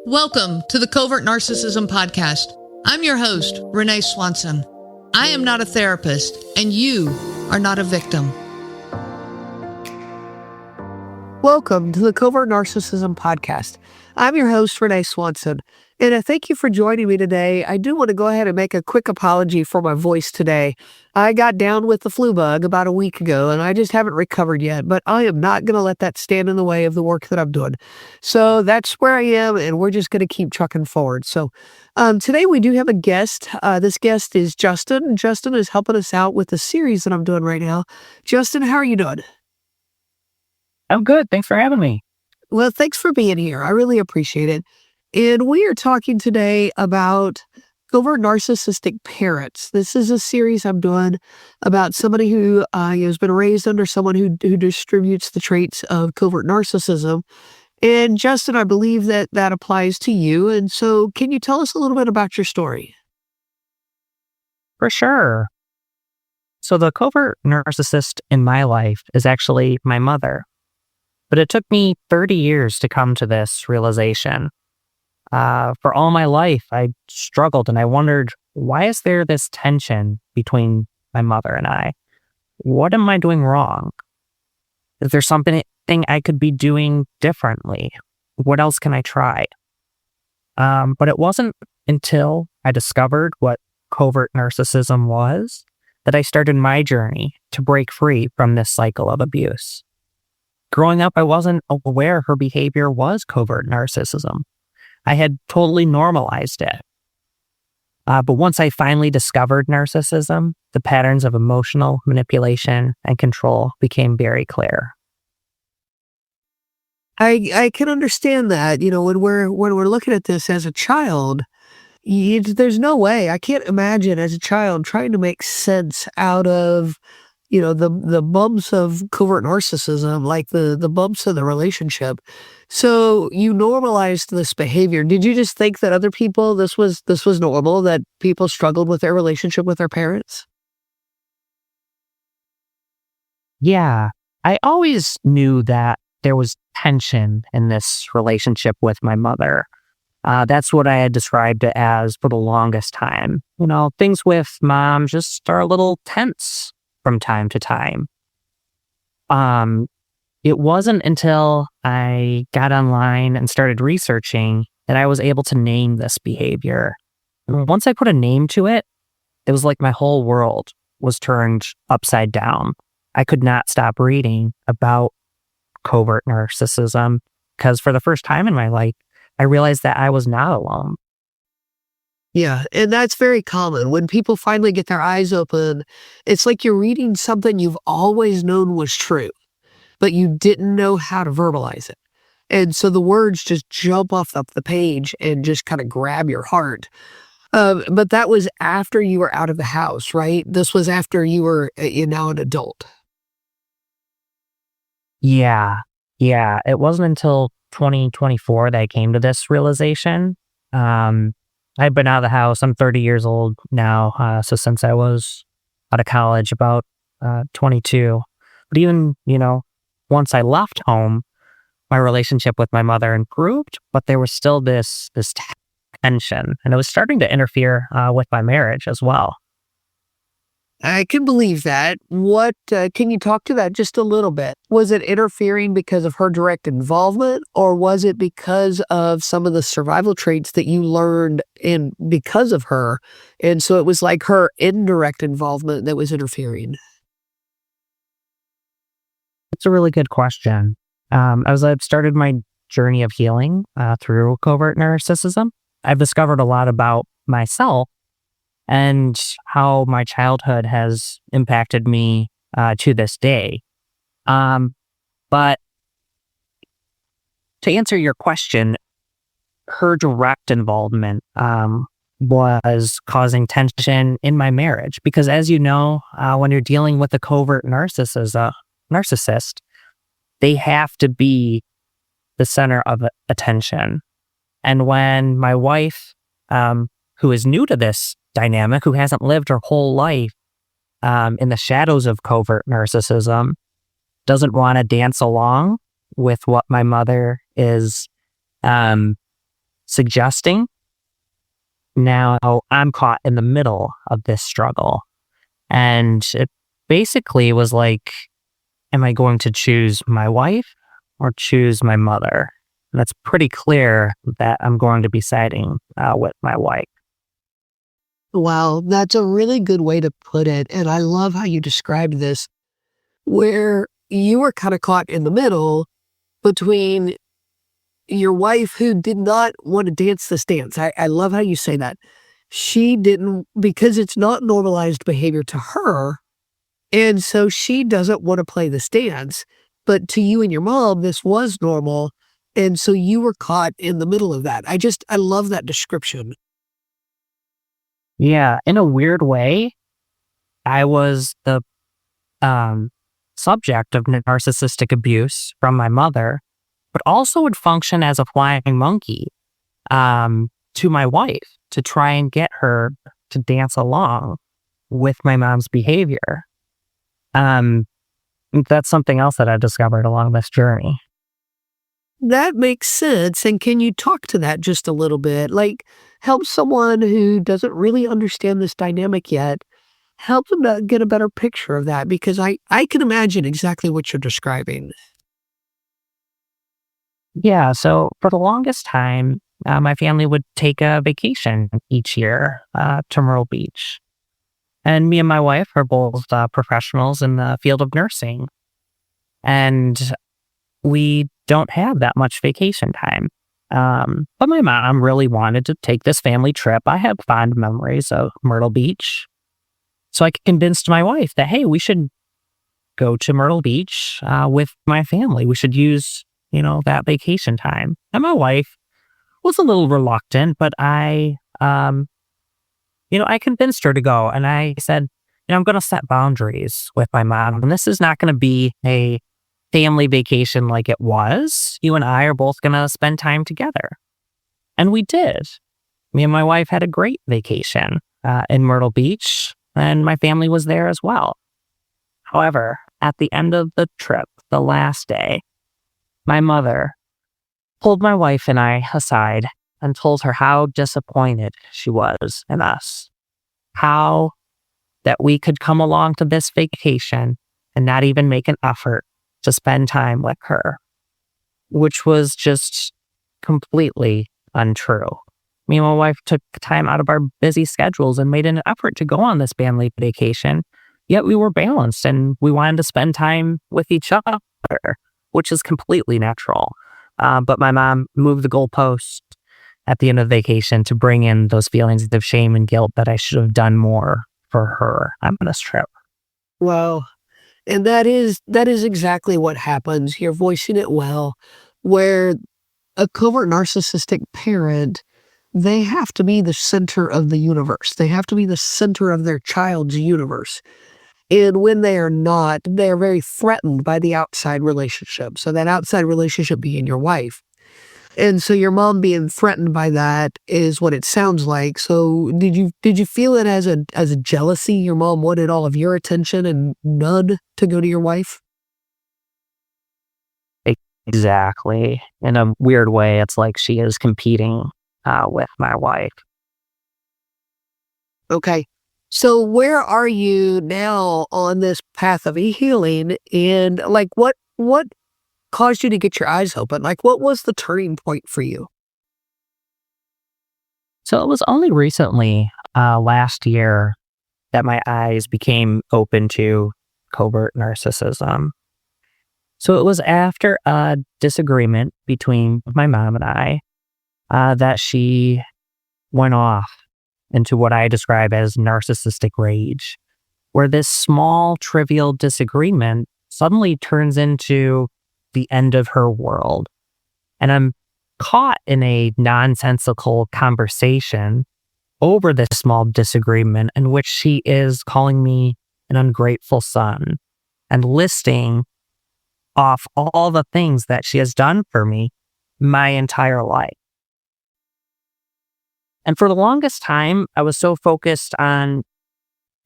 Welcome to the Covert Narcissism podcast. I'm your host, Renee Swanson. I am not a therapist, and you are not a victim. Welcome to the Covert Narcissism podcast. I'm your host, Renee Swanson, and I thank you for joining me today. I do want to go ahead and make a quick apology for my voice today. I got down with the flu bug about a week ago, and I just haven't recovered yet, but I am not going to let that stand in the way of the work that I'm doing. So that's where I am, and we're just going to keep trucking forward. So today we do have a guest. This guest is Justin. Justin is helping us out with the series that I'm doing right now. Justin, how are you doing? I'm good. Thanks for having me. Well, thanks for being here. I really appreciate it. And we are talking today about covert narcissistic parents. This is a series I'm doing about somebody who has been raised under someone who distributes the traits of covert narcissism. And Justin, I believe that applies to you. And so can you tell us a little bit about your story? For sure. So the covert narcissist in my life is actually my mother. But it took me 30 years to come to this realization. For all my life, I struggled and I wondered, why is there this tension between my mother and I? What am I doing wrong? Is there something I could be doing differently? What else can I try? But it wasn't until I discovered what covert narcissism was that I started my journey to break free from this cycle of abuse. Growing up, I wasn't aware her behavior was covert narcissism. I had totally normalized it. But once I finally discovered narcissism, the patterns of emotional manipulation and control became very clear. I can understand that. You know, when we're looking at this as a child, there's no way. I can't imagine as a child trying to make sense out of the bumps of covert narcissism, like the bumps of the relationship. So you normalized this behavior. Did you just think that other people, this was normal, that people struggled with their relationship with their parents? Yeah, I always knew that there was tension in this relationship with my mother. That's what I had described it as for the longest time. Things with mom just are a little tense from time to time. It wasn't until I got online and started researching that I was able to name this behavior. And once I put a name to it, it was like my whole world was turned upside down. I could not stop reading about covert narcissism because for the first time in my life, I realized that I was not alone. Yeah, and that's very common. When people finally get their eyes open, it's like you're reading something you've always known was true, but you didn't know how to verbalize it. And so the words just jump off the page and just kind of grab your heart. But that was after you were out of the house, right? This was after you were now an adult. Yeah. It wasn't until 2024 that I came to this realization. I've been out of the house. I'm 30 years old now. So since I was out of college, about 22. But even, once I left home, my relationship with my mother improved, but there was still this tension, and it was starting to interfere with my marriage as well. I can believe that. What can you talk to that just a little bit? Was it interfering because of her direct involvement, or was it because of some of the survival traits that you learned because of her? And so it was like her indirect involvement that was interfering. It's a really good question. As I've started my journey of healing through covert narcissism, I've discovered a lot about myself and how my childhood has impacted me to this day. But to answer your question, her direct involvement was causing tension in my marriage. Because as you know, when you're dealing with a covert narcissist, they have to be the center of attention. And when my wife, who is new to this dynamic, who hasn't lived her whole life in the shadows of covert narcissism, doesn't want to dance along with what my mother is suggesting now I'm caught in the middle of this struggle. And it basically was like, am I going to choose my wife or choose my mother? And it's pretty clear that I'm going to be siding with my wife. Wow, that's a really good way to put it. And I love how you described this, where you were kind of caught in the middle between your wife who did not want to dance this dance. I love how you say that. She didn't, because it's not normalized behavior to her. And so she doesn't want to play this dance. But to you and your mom, this was normal. And so you were caught in the middle of that. I love that description. Yeah, in a weird way, I was the subject of narcissistic abuse from my mother, but also would function as a flying monkey to my wife to try and get her to dance along with my mom's behavior. That's something else that I discovered along this journey. That makes sense. And can you talk to that just a little bit? Like, help someone who doesn't really understand this dynamic yet, help them to get a better picture of that, because I can imagine exactly what you're describing. Yeah, so for the longest time, my family would take a vacation each year to Myrtle Beach. And me and my wife are both professionals in the field of nursing. And we don't have that much vacation time. But my mom really wanted to take this family trip. I have fond memories of Myrtle Beach. So I convinced my wife that, hey, we should go to Myrtle Beach with my family. We should use, that vacation time. And my wife was a little reluctant, but I convinced her to go. And I said, I'm going to set boundaries with my mom. And this is not going to be a family vacation like it was. You and I are both going to spend time together. And we did. Me and my wife had a great vacation in Myrtle Beach, and my family was there as well. However, at the end of the trip, the last day, my mother pulled my wife and I aside and told her how disappointed she was in us. How that we could come along to this vacation and not even make an effort to spend time with her, which was just completely untrue. Me and my wife took time out of our busy schedules and made an effort to go on this family vacation, yet we were balanced and we wanted to spend time with each other, which is completely natural. But my mom moved the goalpost at the end of the vacation to bring in those feelings of shame and guilt that I should have done more for her on this trip. Wow. And that is exactly what happens. You're voicing it well, where a covert narcissistic parent, they have to be the center of the universe. They have to be the center of their child's universe. And when they are not, they are very threatened by the outside relationship. So that outside relationship being your wife. And so your mom being threatened by that is what it sounds like. So did you feel it as a jealousy? Your mom wanted all of your attention and none to go to your wife? Exactly. In a weird way, it's like she is competing with my wife. Okay. So where are you now on this path of healing? And like what caused you to get your eyes open? Like what was the turning point for you? So it was only recently, last year, that my eyes became open to covert narcissism. So it was after a disagreement between my mom and I that she went off into what I describe as narcissistic rage, where this small, trivial disagreement suddenly turns into the end of her world. And I'm caught in a nonsensical conversation over this small disagreement in which she is calling me an ungrateful son and listing off all the things that she has done for me my entire life. And for the longest time, I was so focused on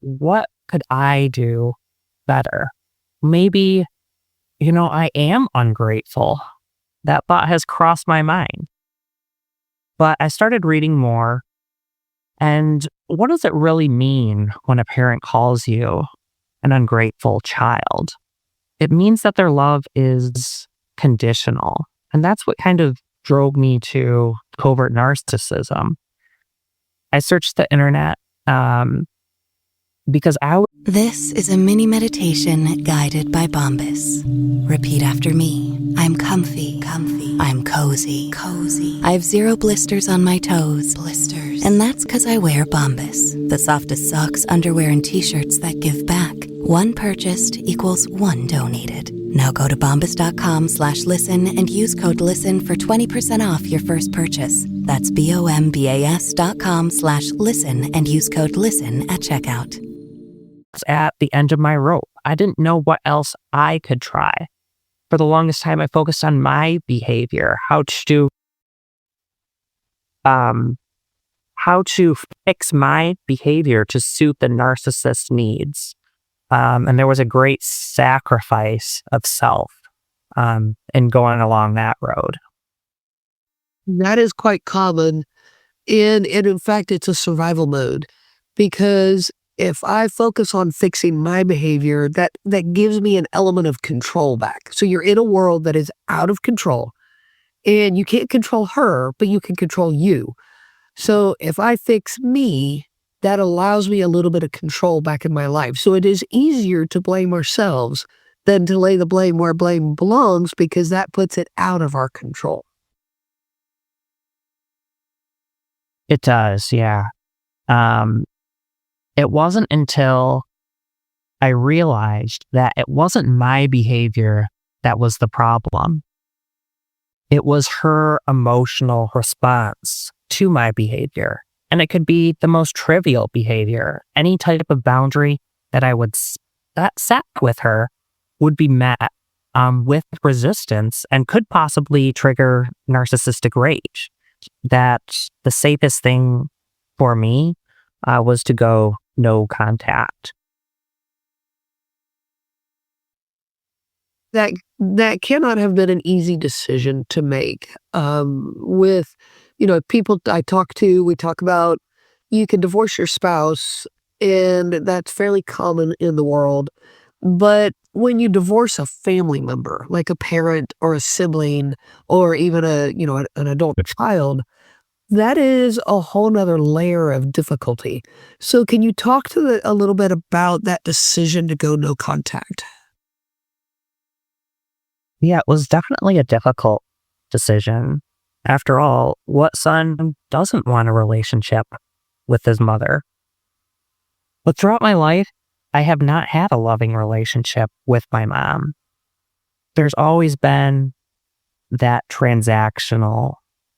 what could I do better? Maybe, I am ungrateful. That thought has crossed my mind. But I started reading more. And what does it really mean when a parent calls you an ungrateful child? It means that their love is conditional. And that's what kind of drove me to covert narcissism. I searched the internet because This is a mini meditation guided by Bombas. Repeat after me. I'm comfy, comfy. I'm cozy, cozy. I have 0 blisters on my toes, blisters. And that's because I wear Bombas, the softest socks, underwear, and t-shirts that give back. One purchased equals one donated. Now go to bombas.com/listen and use code LISTEN for 20% off your first purchase. That's bombas.com/listen and use code LISTEN at checkout. at the end of my rope. I didn't know what else I could try. For the longest time, I focused on my behavior, how to fix my behavior to suit the narcissist's needs. And there was a great sacrifice of self in going along that road. That is quite common. And in fact, it's a survival mode, because if I focus on fixing my behavior, that gives me an element of control back. So you're in a world that is out of control, and you can't control her, but you can control you. So if I fix me, that allows me a little bit of control back in my life. So it is easier to blame ourselves than to lay the blame where blame belongs, because that puts it out of our control. It does, yeah. It wasn't until I realized that it wasn't my behavior that was the problem. It was her emotional response to my behavior. And it could be the most trivial behavior. Any type of boundary that I would set with her would be met with resistance and could possibly trigger narcissistic rage. That the safest thing for me was to go no contact. That cannot have been an easy decision to make. With, people I talk to, we talk about you can divorce your spouse, and that's fairly common in the world. But when you divorce a family member, like a parent or a sibling, or even an adult child, that is a whole nother layer of difficulty. So can you talk a little bit about that decision to go no contact? Yeah, it was definitely a difficult decision. After all, what son doesn't want a relationship with his mother? But throughout my life, I have not had a loving relationship with my mom. There's always been that transactional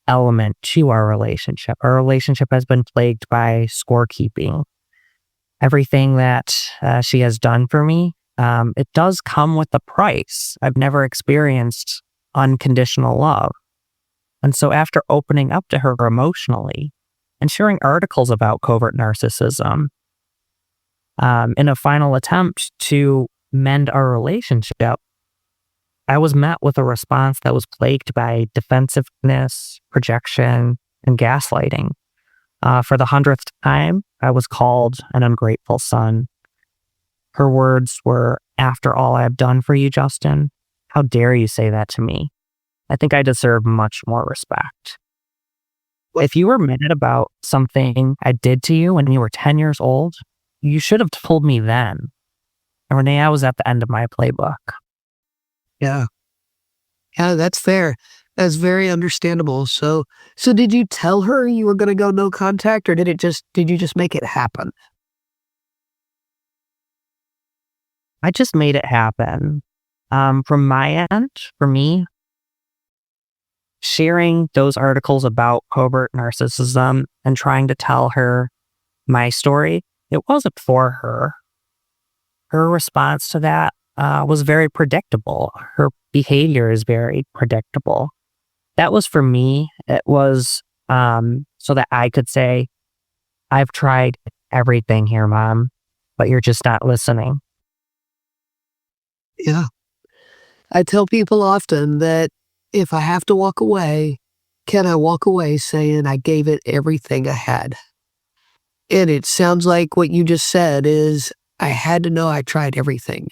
element to our relationship. Our relationship has been plagued by scorekeeping. Everything that she has done for me, it does come with a price. I've never experienced unconditional love. And so after opening up to her emotionally and sharing articles about covert narcissism, in a final attempt to mend our relationship, I was met with a response that was plagued by defensiveness, projection, and gaslighting. For the 100th time, I was called an ungrateful son. Her words were, "After all I have done for you, Justin, how dare you say that to me? I think I deserve much more respect." If you were mad about something I did to you when you were 10 years old, you should have told me then. And Renee, I was at the end of my playbook. Yeah. Yeah, that's fair. That's very understandable. So did you tell her you were going to go no contact, or did you just make it happen? I just made it happen. From my end, for me, sharing those articles about covert narcissism and trying to tell her my story, it wasn't for her. Her response to that was very predictable. Her behavior is very predictable. That was for me. It was so that I could say, "I've tried everything here, Mom, but you're just not listening." Yeah. I tell people often that if I have to walk away, can I walk away saying I gave it everything I had? And it sounds like what you just said is I had to know I tried everything.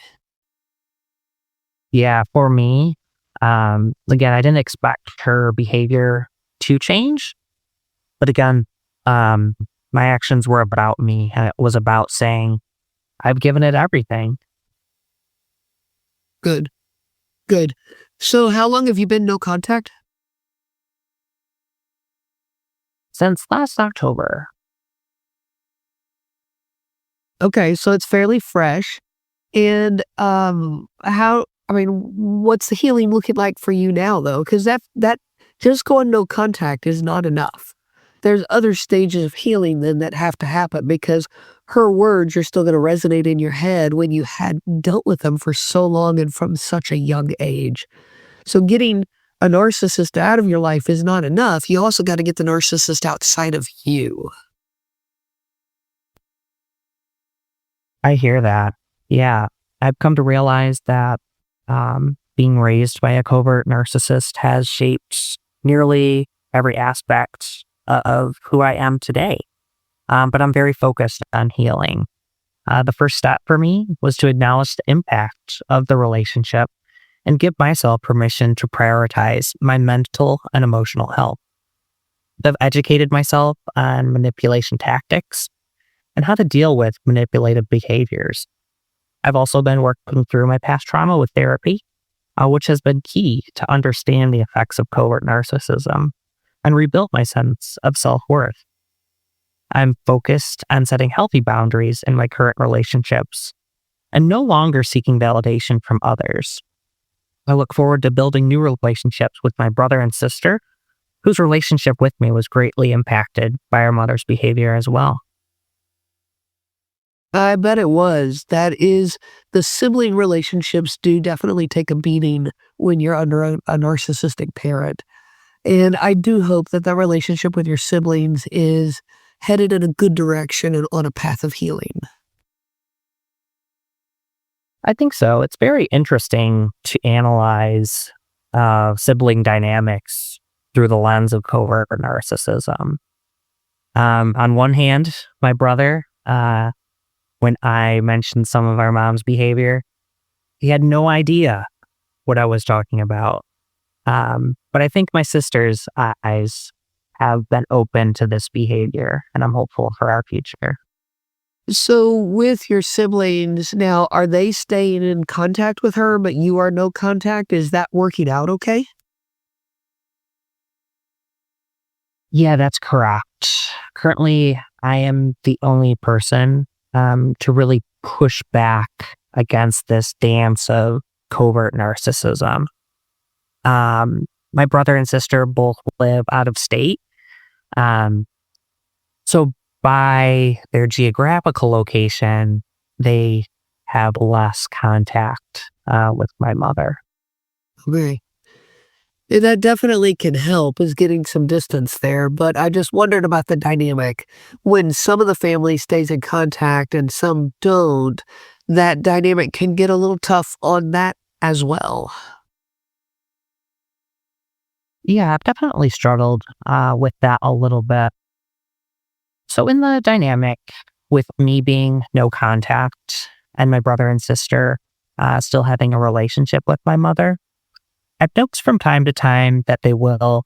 Yeah, for me, again, I didn't expect her behavior to change. But again, um, my actions were about me, and it was about saying, I've given it everything Good, good. So how long have you been no contact? since last October. Okay, so it's fairly fresh. And what's the healing looking like for you now though? Because that just going no contact is not enough. There's other stages of healing then that have to happen because her words are still going to resonate in your head when you had dealt with them for so long and from such a young age. So getting a narcissist out of your life is not enough. You also got to get the narcissist outside of you. I hear that. Yeah, I've come to realize that being raised by a covert narcissist has shaped nearly every aspect of who I am today. But I'm very focused on healing. The first step for me was to acknowledge the impact of the relationship and give myself permission to prioritize my mental and emotional health. I've educated myself on manipulation tactics and how to deal with manipulative behaviors. I've also been working through my past trauma with therapy, which has been key to understand the effects of covert narcissism and rebuild my sense of self-worth. I'm focused on setting healthy boundaries in my current relationships and no longer seeking validation from others. I look forward to building new relationships with my brother and sister, whose relationship with me was greatly impacted by our mother's behavior as well. I bet it was. That is, the sibling relationships do definitely take a beating when you're under a narcissistic parent. And I do hope that the relationship with your siblings is headed in a good direction and on a path of healing. I think so. It's very interesting to analyze sibling dynamics through the lens of covert narcissism. On one hand, my brother, when I mentioned some of our mom's behavior, he had no idea what I was talking about. But I think my sister's eyes have been open to this behavior, and I'm hopeful for our future. So, with your siblings now, are they staying in contact with her, but you are no contact? Is that working out okay? Yeah, that's correct. Currently, I am the only person to really push back against this dance of covert narcissism. My brother and sister both live out of state. So by their geographical location, they have less contact with my mother. Okay. Yeah, that definitely can help is getting some distance there, but I just wondered about the dynamic. When some of the family stays in contact and some don't, that dynamic can get a little tough on that as well. Yeah, I've definitely struggled with that a little bit. So in the dynamic with me being no contact and my brother and sister still having a relationship with my mother, I've noticed from time to time that they will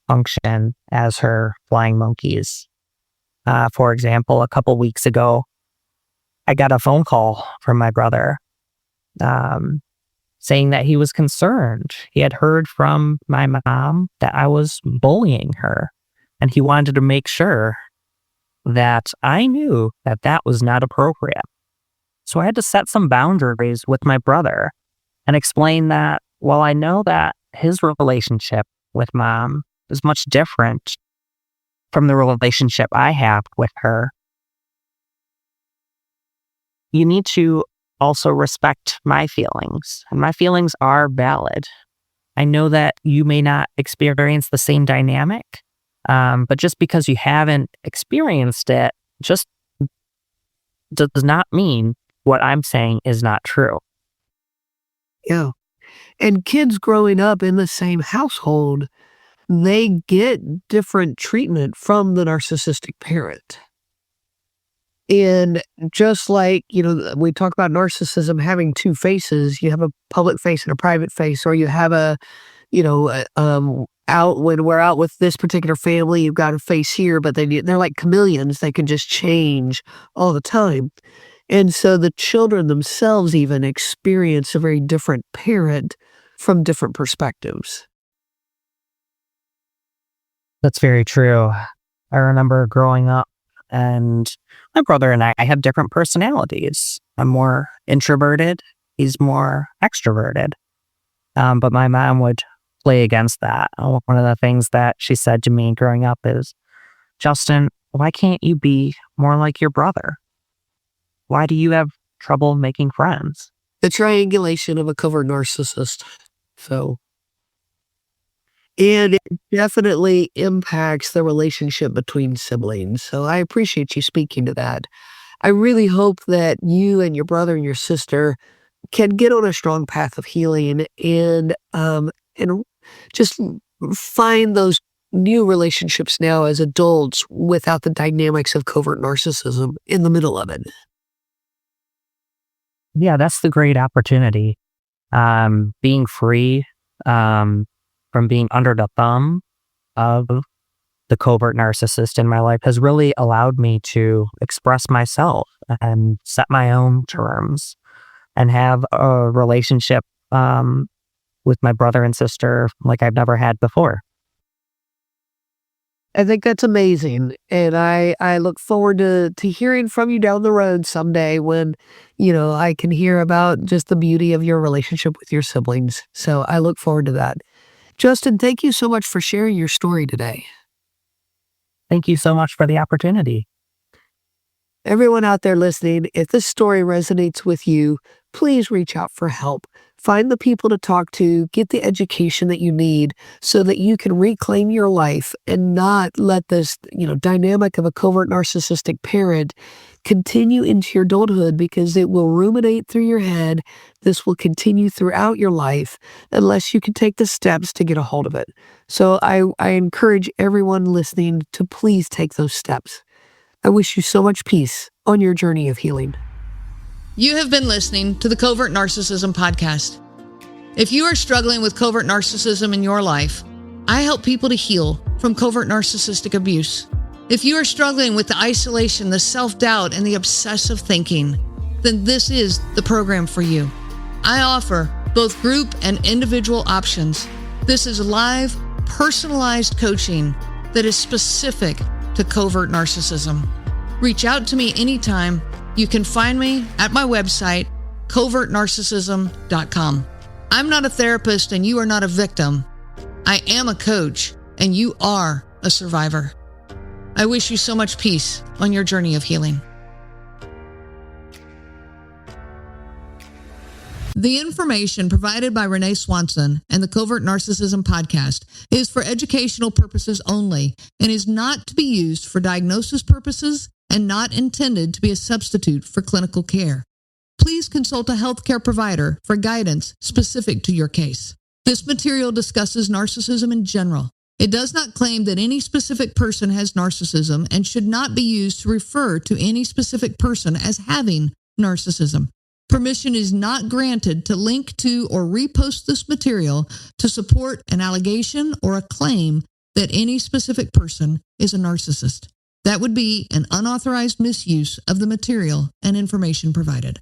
function as her flying monkeys. For example, a couple weeks ago, I got a phone call from my brother saying that he was concerned. He had heard from my mom that I was bullying her, and he wanted to make sure that I knew that that was not appropriate. So I had to set some boundaries with my brother and explain that while I know that his relationship with mom is much different from the relationship I have with her, you need to also respect my feelings, and my feelings are valid. I know that you may not experience the same dynamic, but just because you haven't experienced it just does not mean what I'm saying is not true. Yeah. And kids growing up in the same household, they get different treatment from the narcissistic parent. And just like, we talk about narcissism having two faces, you have a public face and a private face, or you have out when we're out with this particular family, you've got a face here, but they're like chameleons. They can just change all the time. And so the children themselves even experience a very different parent from different perspectives. That's very true. I remember growing up, and my brother and I have different personalities. I'm more introverted. He's more extroverted. But my mom would play against that. One of the things that she said to me growing up is, Justin, why can't you be more like your brother? Why do you have trouble making friends? The triangulation of a covert narcissist. And it definitely impacts the relationship between siblings. So I appreciate you speaking to that. I really hope that you and your brother and your sister can get on a strong path of healing and just find those new relationships now as adults without the dynamics of covert narcissism in the middle of it. Yeah, that's the great opportunity. Being free from being under the thumb of the covert narcissist in my life has really allowed me to express myself and set my own terms and have a relationship with my brother and sister like I've never had before. I think that's amazing. And I look forward to hearing from you down the road someday when, I can hear about just the beauty of your relationship with your siblings. So I look forward to that. Justin, thank you so much for sharing your story today. Thank you so much for the opportunity. Everyone out there listening, if this story resonates with you, please reach out for help. Find the people to talk to, get the education that you need so that you can reclaim your life and not let this, dynamic of a covert narcissistic parent continue into your adulthood, because it will ruminate through your head. This will continue throughout your life unless you can take the steps to get a hold of it. So I encourage everyone listening to please take those steps. I wish you so much peace on your journey of healing. You have been listening to the Covert Narcissism Podcast. If you are struggling with covert narcissism in your life, I help people to heal from covert narcissistic abuse. If you are struggling with the isolation, the self-doubt, and the obsessive thinking, then this is the program for you. I offer both group and individual options. This is live, personalized coaching that is specific to covert narcissism. Reach out to me anytime. You can find me at my website, covertnarcissism.com. I'm not a therapist and you are not a victim. I am a coach and you are a survivor. I wish you so much peace on your journey of healing. The information provided by Renee Swanson and the Covert Narcissism Podcast is for educational purposes only and is not to be used for diagnosis purposes and not intended to be a substitute for clinical care. Please consult a healthcare provider for guidance specific to your case. This material discusses narcissism in general. It does not claim that any specific person has narcissism and should not be used to refer to any specific person as having narcissism. Permission is not granted to link to or repost this material to support an allegation or a claim that any specific person is a narcissist. That would be an unauthorized misuse of the material and information provided.